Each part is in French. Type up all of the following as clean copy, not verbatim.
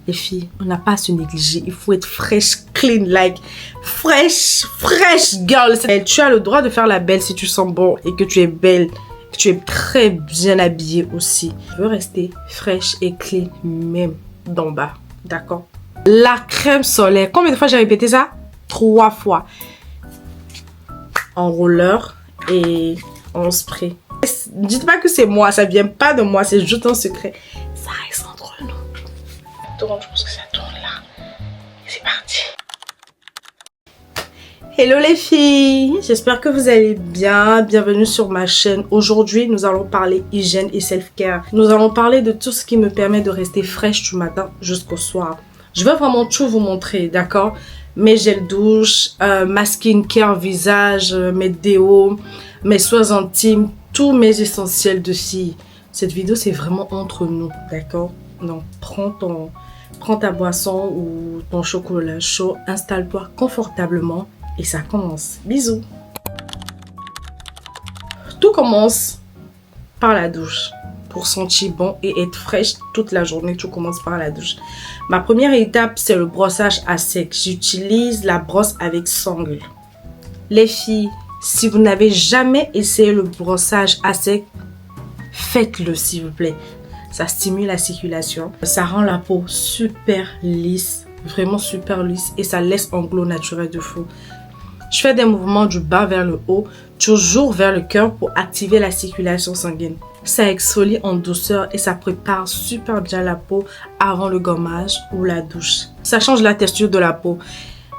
Les filles, on n'a pas à se négliger. Il faut être fresh, clean, like fresh girl. Tu as le droit de faire la belle si tu sens bon et que tu es belle, que tu es très bien habillée aussi. Je veux rester fresh et clean même d'en bas, d'accord? La crème solaire, combien de fois j'ai répété ça? 3 fois. En roller et en spray. Dites pas que c'est moi, ça vient pas de moi, c'est juste un secret. Ça reste entre nous. Tourne, je pense que ça tourne là. C'est parti. Hello les filles, j'espère que vous allez bien. Bienvenue sur ma chaîne. Aujourd'hui, nous allons parler hygiène et self-care. Nous allons parler de tout ce qui me permet de rester fraîche du matin jusqu'au soir. Je vais vraiment tout vous montrer, d'accord? Mes gels douche, ma skincare visage, mes déos, mes soins intimes, tous mes essentiels de filles. Cette vidéo, c'est vraiment entre nous, d'accord? Donc, prends ta boisson ou ton chocolat chaud, installe-toi confortablement et ça commence. Bisous! Tout commence par la douche. Pour sentir bon et être fraîche toute la journée, tout commence par la douche. Ma première étape, c'est le brossage à sec. J'utilise la brosse avec sangle. Les filles, si vous n'avez jamais essayé le brossage à sec, faites-le s'il vous plaît. Ça stimule la circulation. Ça rend la peau super lisse, vraiment super lisse et ça laisse un glow naturel de fou. Je fais des mouvements du bas vers le haut, toujours vers le cœur pour activer la circulation sanguine. Ça exfolie en douceur et ça prépare super bien la peau avant le gommage ou la douche. Ça change la texture de la peau.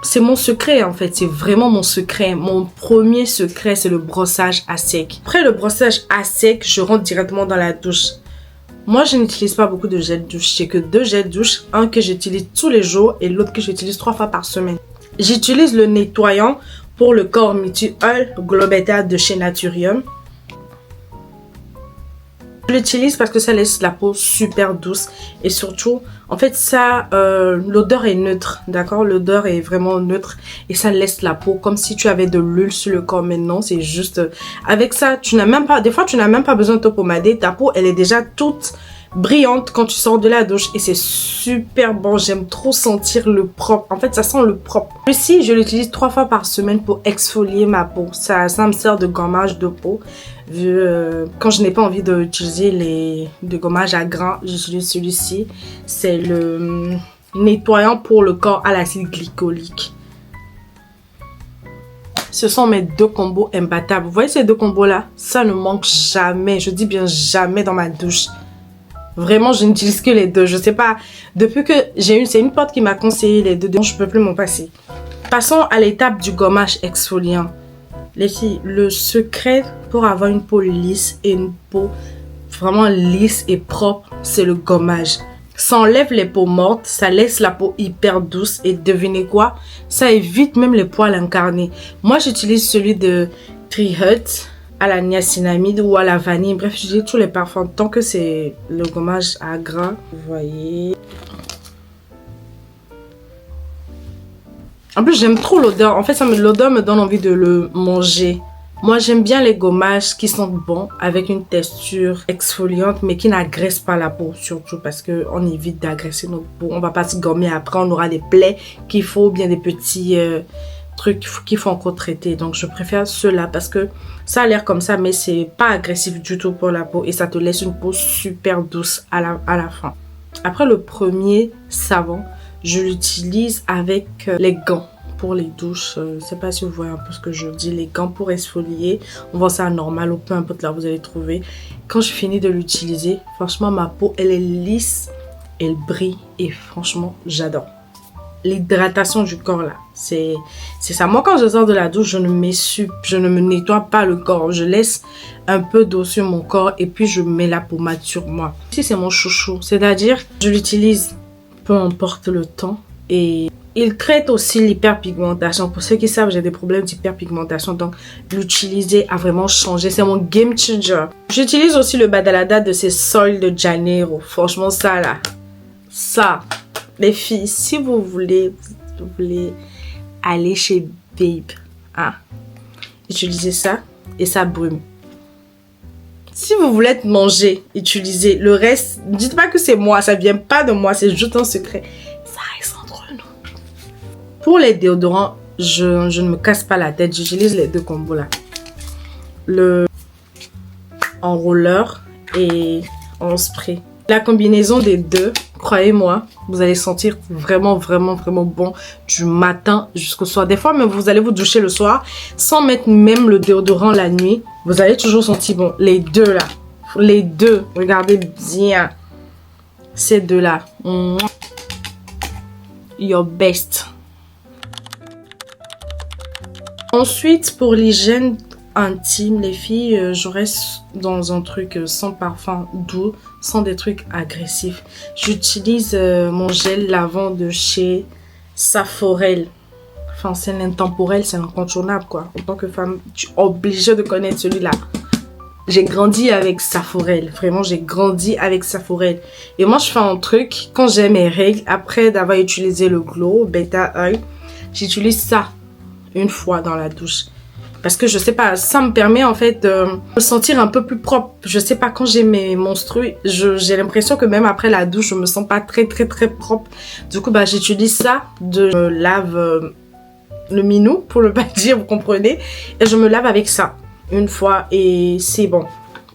C'est mon secret en fait, c'est vraiment mon secret. Mon premier secret, c'est le brossage à sec. Après le brossage à sec, je rentre directement dans la douche. Moi, je n'utilise pas beaucoup de gel douche. J'ai que 2 gels douche, un que j'utilise tous les jours et l'autre que j'utilise 3 fois par semaine. J'utilise le nettoyant pour le corps mutuel Globetta de chez Naturium. Je l'utilise parce que ça laisse la peau super douce et surtout, en fait, ça, l'odeur est neutre, d'accord? L'odeur est vraiment neutre et ça laisse la peau comme si tu avais de l'huile sur le corps. Mais non, c'est juste, avec ça, tu n'as même pas, des fois, tu n'as même pas besoin de te pommader. Ta peau, elle est déjà toute brillante quand tu sors de la douche et c'est super bon. J'aime trop sentir le propre. En fait, ça sent le propre. Ici, je l'utilise 3 fois par semaine pour exfolier ma peau. Ça me sert de gommage de peau. Quand je n'ai pas envie d'utiliser les gommages à grains, j'utilise celui-ci. C'est le nettoyant pour le corps à l'acide glycolique. Ce sont mes 2 combos imbattables. Vous voyez ces 2 combos là? Ça ne manque jamais. Je dis bien jamais dans ma douche. Vraiment, je n'utilise que les 2. Je sais pas. Depuis que c'est une pote qui m'a conseillé les 2. Donc, je peux plus m'en passer. Passons à l'étape du gommage exfoliant. Les filles, le secret pour avoir une peau lisse et une peau vraiment lisse et propre, c'est le gommage. Ça enlève les peaux mortes, ça laisse la peau hyper douce et devinez quoi? Ça évite même les poils incarnés. Moi, j'utilise celui de Tree Hut à la niacinamide ou à la vanille. Bref, j'utilise tous les parfums tant que c'est le gommage à grains. Vous voyez. En plus, j'aime trop l'odeur. En fait, l'odeur me donne envie de le manger. Moi, j'aime bien les gommages qui sentent bon, avec une texture exfoliante, mais qui n'agresse pas la peau, surtout parce qu'on évite d'agresser notre peau. On va pas se gommer après, on aura des plaies qu'il faut, bien des petits trucs qu'il faut encore traiter. Donc, je préfère ceux-là parce que ça a l'air comme ça, mais c'est pas agressif du tout pour la peau et ça te laisse une peau super douce à la fin. Après le premier savon, je l'utilise avec les gants pour les douches. Je ne sais pas si vous voyez un peu ce que je dis. Les gants pour exfolier. On vend ça normal ou peu importe là vous allez trouver. Quand je finis de l'utiliser, franchement ma peau elle est lisse. Elle brille et franchement j'adore. L'hydratation du corps là. C'est ça. Moi quand je sors de la douche, je ne me nettoie pas le corps. Je laisse un peu d'eau sur mon corps et puis je mets la pommade sur moi. Ici c'est mon chouchou. C'est-à-dire je l'utilise peu importe le temps et il traite aussi l'hyperpigmentation. Pour ceux qui savent, j'ai des problèmes d'hyperpigmentation, donc l'utiliser a vraiment changé. C'est mon game changer. J'utilise aussi le Badalada de ces Sol de Janeiro. Franchement, ça là, ça, les filles, si vous voulez aller chez Babe, hein, utilisez ça et ça brume. Si vous voulez être mangé, utilisez. Le reste, dites pas que c'est moi, ça vient pas de moi, c'est juste un secret. Ça reste entre nous. Pour les déodorants, je ne me casse pas la tête, j'utilise les deux combos là. Le en roller et en spray. La combinaison des deux, croyez-moi, vous allez sentir vraiment, vraiment, vraiment bon du matin jusqu'au soir. Des fois, même vous allez vous doucher le soir sans mettre même le déodorant la nuit. Vous allez toujours sentir bon. Les deux là, les deux, regardez bien. Ces deux là. Your best. Ensuite, pour l'hygiène intime, les filles, je reste dans un truc sans parfum doux, sans des trucs agressifs. J'utilise mon gel lavant de chez Saforel. Enfin, c'est l'intemporel, c'est incontournable quoi. En tant que femme, tu es obligée de connaître celui-là. J'ai grandi avec Saforel. Vraiment, j'ai grandi avec Saforel. Et moi, je fais un truc, quand j'ai mes règles, après d'avoir utilisé le Glow Beta Oil, j'utilise ça une fois dans la douche. Parce que je sais pas, ça me permet en fait de me sentir un peu plus propre. Je sais pas, quand j'ai mes menstrues, j'ai l'impression que même après la douche, je me sens pas très propre. Du coup, bah j'utilise ça, je me lave le minou, pour ne pas dire, vous comprenez. Et je me lave avec ça une fois et c'est bon.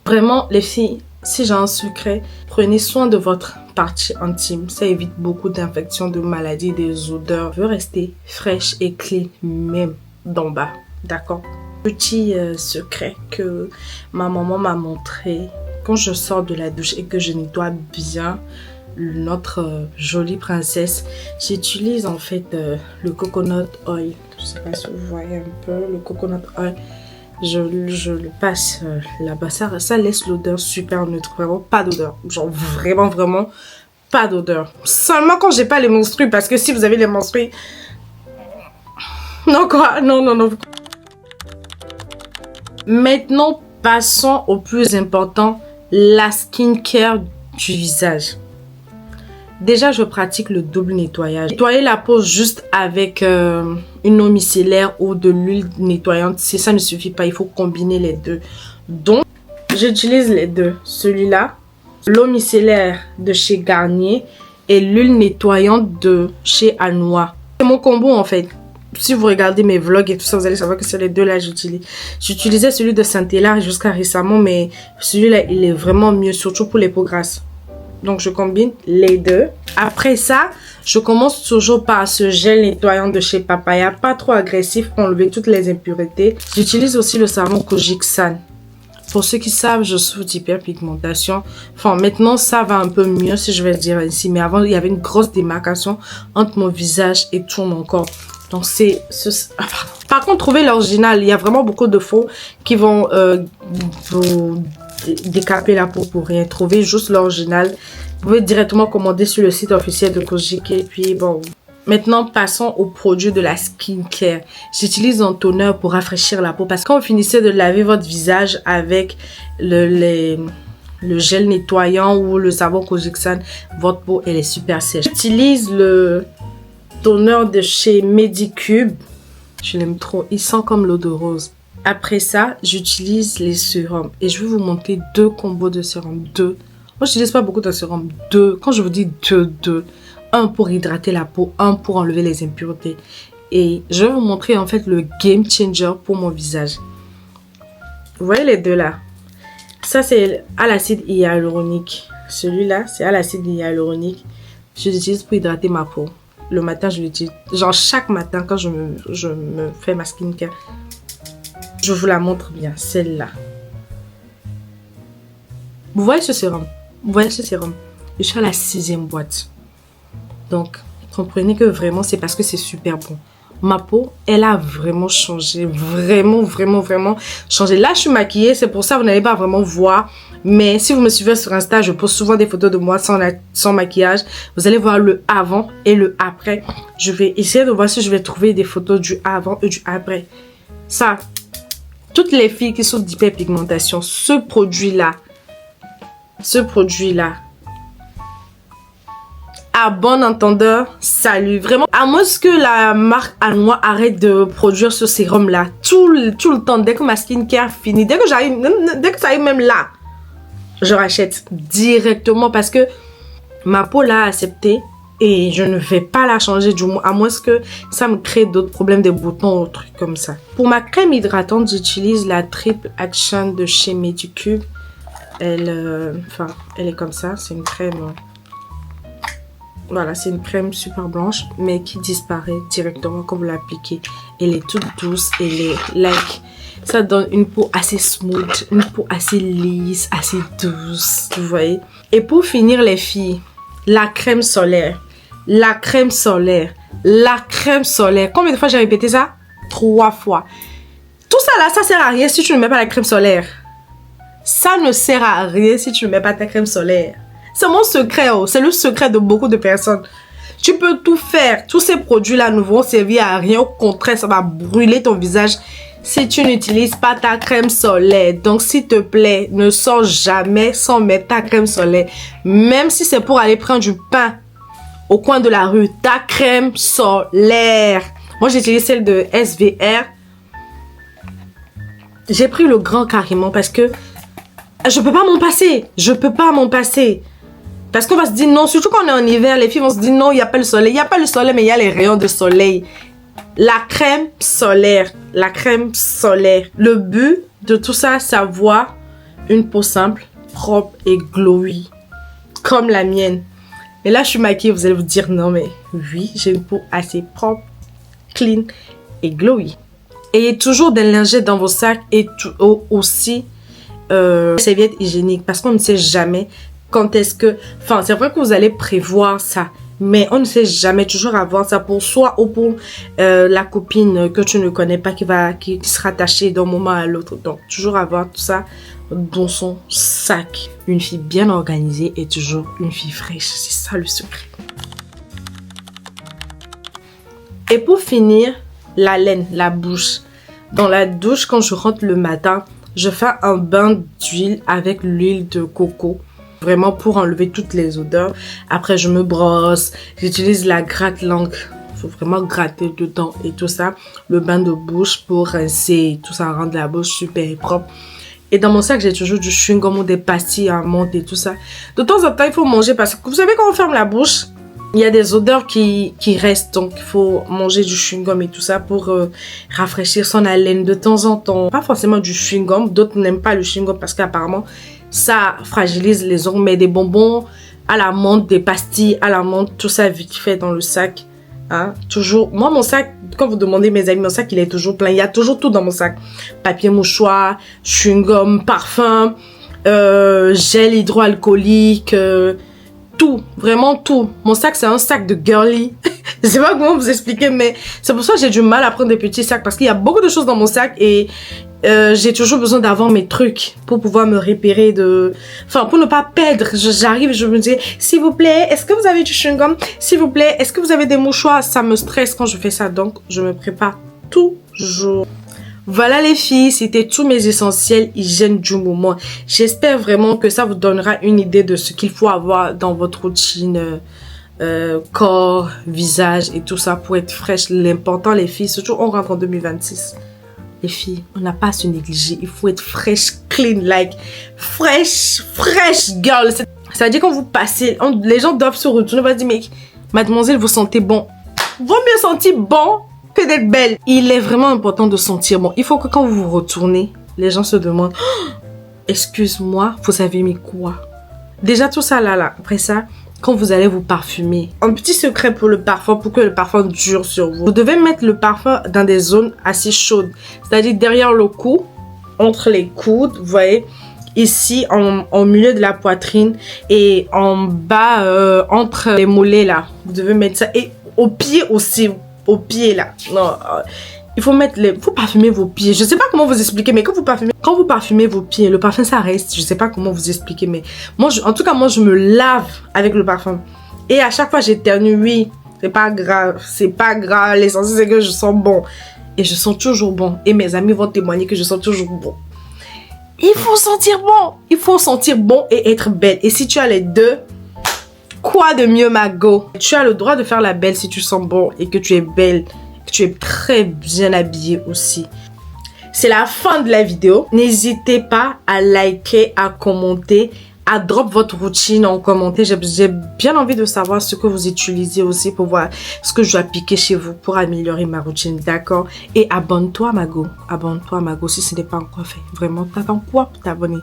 Vraiment, les filles, si j'ai un secret, prenez soin de votre partie intime. Ça évite beaucoup d'infections, de maladies, des odeurs. Je veux rester fraîche et clean, même d'en bas. D'accord? Petit secret que ma maman m'a montré quand je sors de la douche et que je nettoie bien notre jolie princesse. J'utilise en fait le coconut oil. Je sais pas si vous voyez un peu le coconut oil. Je le passe là-bas. Ça laisse l'odeur super neutre. Vraiment pas d'odeur. Genre vraiment pas d'odeur. Seulement quand j'ai pas les menstrues. Parce que si vous avez les menstrues... Non quoi? Non. Maintenant, passons au plus important, la skincare du visage. Déjà, je pratique le double nettoyage. Nettoyer la peau juste avec une eau micellaire ou de l'huile nettoyante, si ça ne suffit pas, il faut combiner les deux. Donc, j'utilise les deux. Celui-là, l'eau micellaire de chez Garnier et l'huile nettoyante de chez Anois. C'est mon combo en fait. Si vous regardez mes vlogs et tout ça, vous allez savoir que c'est les deux là que j'utilise. J'utilisais celui de Saint-Hilaire jusqu'à récemment, mais celui-là, il est vraiment mieux, surtout pour les peaux grasses. Donc, je combine les deux. Après ça, je commence toujours par ce gel nettoyant de chez Papaya. Pas trop agressif pour enlever toutes les impuretés. J'utilise aussi le savon Kojic San. Pour ceux qui savent, je souffre d'hyperpigmentation. Enfin, maintenant, ça va un peu mieux, si je vais dire ainsi. Mais avant, il y avait une grosse démarcation entre mon visage et tout mon corps. Donc, par contre, trouvez l'original. Il y a vraiment beaucoup de faux qui vont vous décaper la peau pour rien. Trouvez juste l'original. Vous pouvez directement commander sur le site officiel de Kojic. Et puis, bon. Maintenant, passons aux produits de la skincare. J'utilise un toner pour rafraîchir la peau. Parce que quand vous finissez de laver votre visage avec le gel nettoyant ou le savon Kojic San, votre peau, elle est super sèche. J'utilise le toner de chez Medicube. Je l'aime trop. Il sent comme l'eau de rose. Après ça, j'utilise les sérums. Et je vais vous montrer deux combos de sérums. Deux. Moi, je n'utilise pas beaucoup de sérums. Deux. Quand je vous dis deux. Un pour hydrater la peau. Un pour enlever les impuretés. Et je vais vous montrer en fait le game changer pour mon visage. Vous voyez les deux là? Ça, c'est à l'acide hyaluronique. Celui-là, c'est à l'acide hyaluronique. Je l'utilise pour hydrater ma peau. Le matin, je l'utilise. Genre, chaque matin, quand je me fais ma skincare, je vous la montre bien. Celle-là. Vous voyez ce sérum? Vous voyez ce sérum? Je suis à la 6e boîte. Donc, comprenez que vraiment, c'est parce que c'est super bon. Ma peau, elle a vraiment changé. Vraiment changé. Là, je suis maquillée. C'est pour ça que vous n'allez pas vraiment voir. Mais si vous me suivez sur Insta, je poste souvent des photos de moi sans maquillage. Vous allez voir le avant et le après. Je vais essayer de voir si je vais trouver des photos du avant et du après. Ça, toutes les filles qui souffrent d'hyperpigmentation, ce produit-là, à bon entendeur, salut. Vraiment, à moins que la marque Anois arrête de produire ce sérum-là tout le temps, dès que ma skincare finit, dès que ça arrive même là, je rachète directement parce que ma peau l'a accepté et je ne vais pas la changer du moins, à moins que ça me crée d'autres problèmes de boutons ou trucs comme ça. Pour ma crème hydratante, j'utilise la Triple Action de chez Medicube. Elle est comme ça, c'est une crème... Voilà, c'est une crème super blanche, mais qui disparaît directement quand vous l'appliquez. Elle est toute douce, elle est like... Ça donne une peau assez smooth, une peau assez lisse, assez douce, vous voyez. Et pour finir les filles, la crème solaire. La crème solaire. La crème solaire. Combien de fois j'ai répété ça? 3 fois. Tout ça là, ça sert à rien si tu ne mets pas la crème solaire. Ça ne sert à rien si tu ne mets pas ta crème solaire. C'est mon secret, oh. C'est le secret de beaucoup de personnes. Tu peux tout faire. Tous ces produits-là ne vont servir à rien. Au contraire, ça va brûler ton visage si tu n'utilises pas ta crème solaire. Donc, s'il te plaît, ne sors jamais sans mettre ta crème solaire. Même si c'est pour aller prendre du pain au coin de la rue. Ta crème solaire. Moi, j'utilise celle de SVR. J'ai pris le grand carrément parce que je peux pas m'en passer. Je peux pas m'en passer. Parce qu'on va se dire non, surtout quand on est en hiver, les filles vont se dire non, il n'y a pas le soleil. Il n'y a pas le soleil, mais il y a les rayons de soleil. La crème solaire. La crème solaire. Le but de tout ça, c'est avoir une peau simple, propre et glowy. Comme la mienne. Et là, je suis maquillée, vous allez vous dire non, mais oui, j'ai une peau assez propre, clean et glowy. Ayez toujours des lingettes dans vos sacs et aussi serviettes hygiéniques. Parce qu'on ne sait jamais quand est-ce que... Enfin, c'est vrai que vous allez prévoir ça. Mais on ne sait jamais toujours avoir ça pour soi ou pour la copine que tu ne connais pas qui sera attachée d'un moment à l'autre. Donc, toujours avoir tout ça dans son sac. Une fille bien organisée est toujours une fille fraîche. C'est ça le secret. Et pour finir, la laine, la bouche. Dans la douche, quand je rentre le matin, je fais un bain d'huile avec l'huile de coco. Vraiment pour enlever toutes les odeurs. Après, je me brosse. J'utilise la gratte-langue. Il faut vraiment gratter dedans et tout ça. Le bain de bouche pour rincer. Tout ça rendre la bouche super propre. Et dans mon sac, j'ai toujours du chewing-gum ou des pastilles à menthe et tout ça. De temps en temps, il faut manger parce que vous savez quand on ferme la bouche, il y a des odeurs qui restent. Donc, il faut manger du chewing-gum et tout ça pour rafraîchir son haleine de temps en temps. Pas forcément du chewing-gum. D'autres n'aiment pas le chewing-gum parce qu'apparemment, ça fragilise les ongles. Mais des bonbons à la menthe, des pastilles à la menthe, tout ça vite fait dans le sac. Hein? Toujours. Moi, mon sac, quand vous demandez mes amis, mon sac, il est toujours plein. Il y a toujours tout dans mon sac. Papier mouchoir, chewing-gum, parfum, gel hydroalcoolique, tout, vraiment tout. Mon sac, c'est un sac de girly. Je sais pas comment vous expliquer, mais c'est pour ça que j'ai du mal à prendre des petits sacs parce qu'il y a beaucoup de choses dans mon sac et j'ai toujours besoin d'avoir mes trucs pour pouvoir me repérer Enfin, pour ne pas perdre. J'arrive, je me dis, s'il vous plaît, est-ce que vous avez du chewing-gum? S'il vous plaît, est-ce que vous avez des mouchoirs? Ça me stresse quand je fais ça, donc je me prépare toujours. Voilà les filles, c'était tous mes essentiels hygiène du moment. J'espère vraiment que ça vous donnera une idée de ce qu'il faut avoir dans votre routine corps, visage et tout ça pour être fraîche. L'important les filles, surtout on rentre en 2026. Les filles, on n'a pas à se négliger. Il faut être fraîche, clean, like fresh girl. C'est-à-dire quand vous passez, les gens doivent se retourner, on va se dire mais mademoiselle, vous sentez bon. Vaut mieux sentir bon que d'être belle. Il est vraiment important de sentir bon. Il faut que quand vous vous retournez, les gens se demandent oh, excuse-moi, vous avez mis quoi? Déjà tout ça là. Après ça, quand vous allez vous parfumer, un petit secret pour le parfum, pour que le parfum dure sur vous. Vous devez mettre le parfum dans des zones assez chaudes. C'est-à-dire derrière le cou, entre les coudes, vous voyez, ici en milieu de la poitrine et en bas entre les mollets là. Vous devez mettre ça et au pied aussi. Au pied là. Non, il faut mettre faut parfumer vos pieds. Je sais pas comment vous expliquer, mais quand vous parfumez vos pieds, le parfum ça reste. Je sais pas comment vous expliquer, mais moi, en tout cas, moi, je me lave avec le parfum. Et à chaque fois, j'éternue. Oui, c'est pas grave. C'est pas grave. L'essentiel, c'est que je sens bon. Et je sens toujours bon. Et mes amis vont témoigner que je sens toujours bon. Il faut sentir bon. Il faut sentir bon et être belle. Et si tu as les deux, quoi de mieux, ma go? Tu as le droit de faire la belle si tu sens bon et que tu es belle, que tu es très bien habillée aussi. C'est la fin de la vidéo. N'hésitez pas à liker, à commenter, à drop votre routine en commentaire. J'ai bien envie de savoir ce que vous utilisez aussi pour voir ce que je dois appliquer chez vous pour améliorer ma routine, d'accord? Et abonne-toi, Mago. Abonne-toi, Mago, si ce n'est pas encore fait. Vraiment, t'attends quoi pour t'abonner?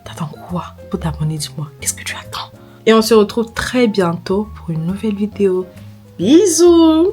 T'attends quoi pour t'abonner? Dis-moi, qu'est-ce que tu attends? Et on se retrouve très bientôt pour une nouvelle vidéo. Bisous!